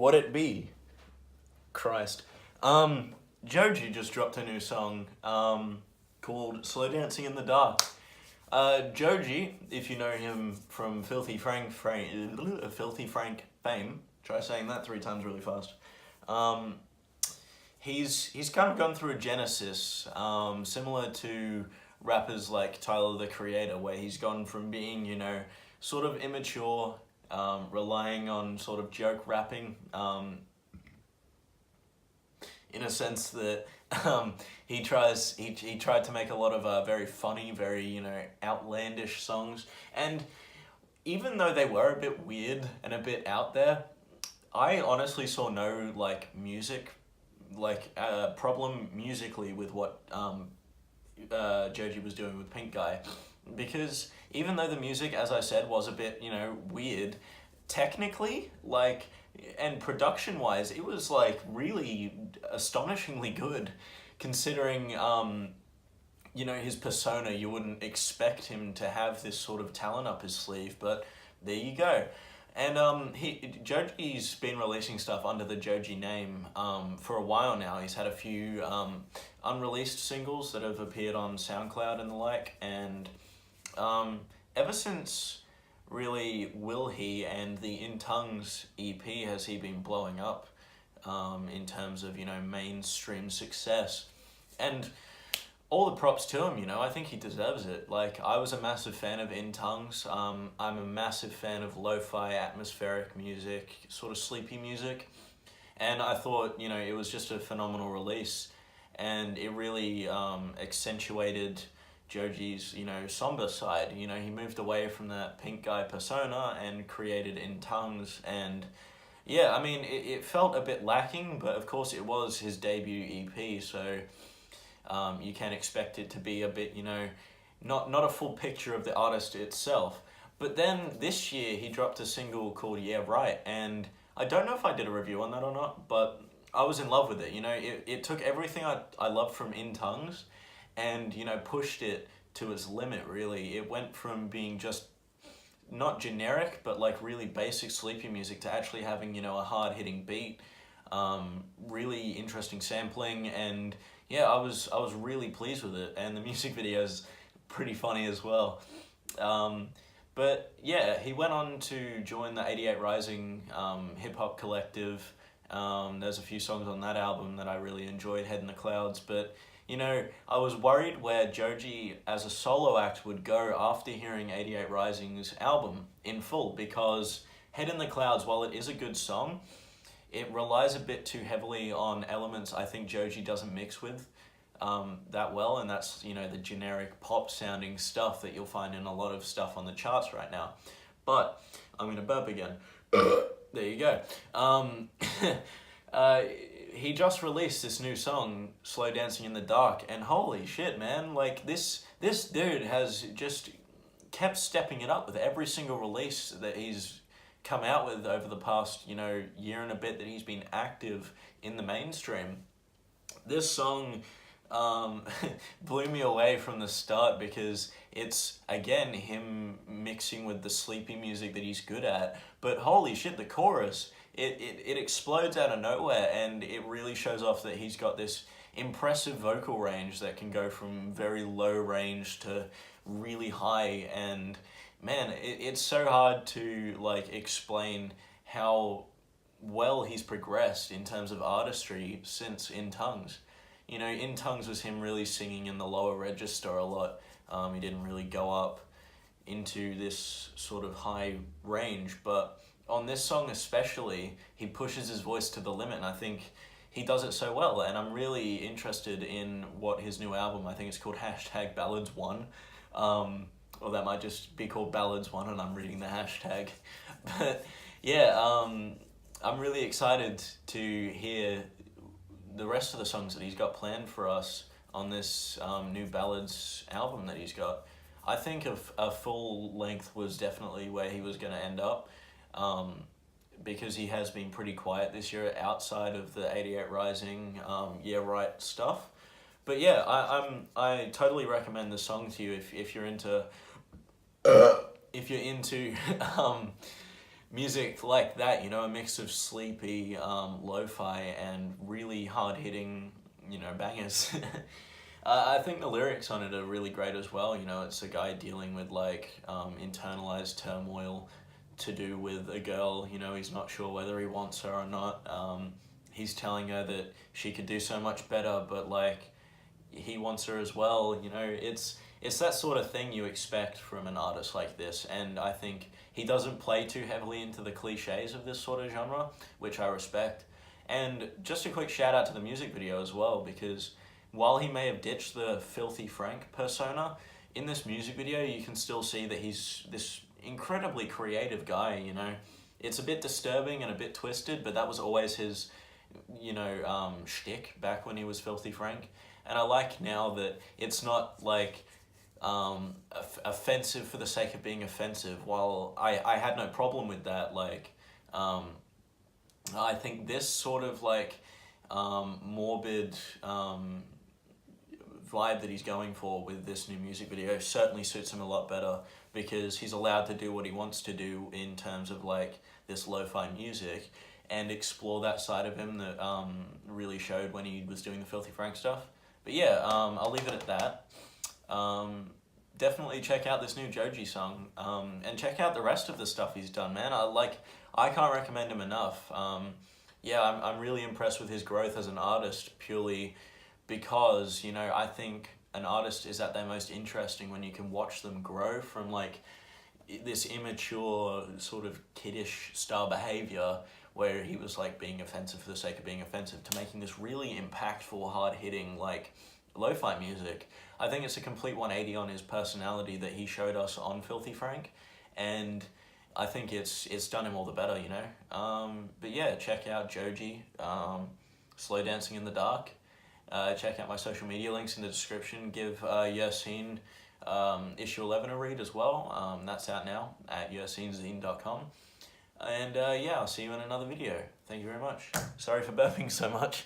What it be? Christ. Joji just dropped a new song called Slow Dancing in the Dark. Joji, if you know him from Filthy Frank fame, try saying that 3 times really fast. He's kind of gone through a genesis, similar to rappers like Tyler the Creator, where he's gone from being, sort of immature, relying on sort of joke rapping, in a sense that he tried to make a lot of very funny, very outlandish songs, and even though they were a bit weird and a bit out there, I honestly saw no problem musically with what Joji was doing with Pink Guy, because even though the music, as I said, was a bit weird, technically and production wise, it was really astonishingly good, considering his persona. You wouldn't expect him to have this sort of talent up his sleeve, but there you go. And Joji's been releasing stuff under the Joji name for a while now. He's had a few unreleased singles that have appeared on SoundCloud and the like, and ever since really Will He and the In Tongues EP has he been blowing up in terms of mainstream success, and all the props to him. I think he deserves it. I was a massive fan of In Tongues. I'm a massive fan of lo-fi atmospheric music, sort of sleepy music, and I thought it was just a phenomenal release, and it really accentuated Joji's somber side. He moved away from that Pink Guy persona and created In Tongues, and yeah, I mean it felt a bit lacking, but of course it was his debut EP, so you can expect it to be a bit not a full picture of the artist itself. But then this year he dropped a single called Yeah Right, and I don't know if I did a review on that or not, but I was in love with it. It took everything I loved from In Tongues and pushed it to its limit, really. It went from being just not generic but really basic sleepy music to actually having a hard-hitting beat, really interesting sampling, and yeah, I was really pleased with it, and the music video is pretty funny as well. But yeah, he went on to join the 88 Rising hip-hop collective. There's a few songs on that album that I really enjoyed, Head in the Clouds, but I was worried where Joji as a solo act would go after hearing 88 Rising's album in full, because Head in the Clouds, while it is a good song, it relies a bit too heavily on elements I think Joji doesn't mix with that well, and that's the generic pop sounding stuff that you'll find in a lot of stuff on the charts right now. But I'm gonna burp again. There you go. He just released this new song, Slow Dancing in the Dark, and holy shit, man, this dude has just kept stepping it up with every single release that he's come out with over the past year and a bit that he's been active in the mainstream. This song blew me away from the start, because it's again him mixing with the sleepy music that he's good at, but holy shit, the chorus, it explodes out of nowhere, and it really shows off that he's got this impressive vocal range that can go from very low range to really high, and man, it's so hard to explain how well he's progressed in terms of artistry since In Tongues. In Tongues was him really singing in the lower register a lot. He didn't really go up into this sort of high range, but on this song especially, he pushes his voice to the limit, and I think he does it so well, and I'm really interested in what his new album, I think it's called #Ballads1, or that might just be called Ballads1 and I'm reading the hashtag. But yeah, I'm really excited to hear the rest of the songs that he's got planned for us on this new Ballads album that he's got. I think a full length was definitely where he was going to end up, because he has been pretty quiet this year outside of the 88 Rising Yeah Right stuff. But yeah, I totally recommend the song to you if you're into music like that, you know, a mix of sleepy, lo-fi and really hard-hitting, you know, bangers. I think the lyrics on it are really great as well. You know, it's a guy dealing with like internalized turmoil to do with a girl. You know, he's not sure whether he wants her or not. He's telling her that she could do so much better, but like he wants her as well. You know, it's that sort of thing you expect from an artist like this, and I think he doesn't play too heavily into the cliches of this sort of genre, which I respect. And just a quick shout out to the music video as well, because while he may have ditched the Filthy Frank persona, in this music video you can still see that he's this incredibly creative guy, you know. It's a bit disturbing and a bit twisted, but that was always his, you know, shtick back when he was Filthy Frank. And I like now that it's not like offensive for the sake of being offensive. While I had no problem with that, like, I think this sort of like morbid vibe that he's going for with this new music video certainly suits him a lot better, because he's allowed to do what he wants to do in terms of like this lo-fi music and explore that side of him that really showed when he was doing the Filthy Frank stuff. But yeah, I'll leave it at that. Definitely check out this new Joji song, and check out the rest of the stuff he's done, man. I can't recommend him enough. Yeah, I'm really impressed with his growth as an artist, purely because, you know, I think an artist is at their most interesting when you can watch them grow from like this immature sort of kiddish style behavior where he was like being offensive for the sake of being offensive to making this really impactful, hard-hitting like lo-fi music. I think it's a complete 180 on his personality that he showed us on Filthy Frank, and I think it's done him all the better, you know. But yeah, check out Joji, Slow Dancing in the Dark. Check out my social media links in the description. Give Yasin issue 11 a read as well. That's out now at yasinzine.com. And yeah, I'll see you in another video. Thank you very much. Sorry for burping so much.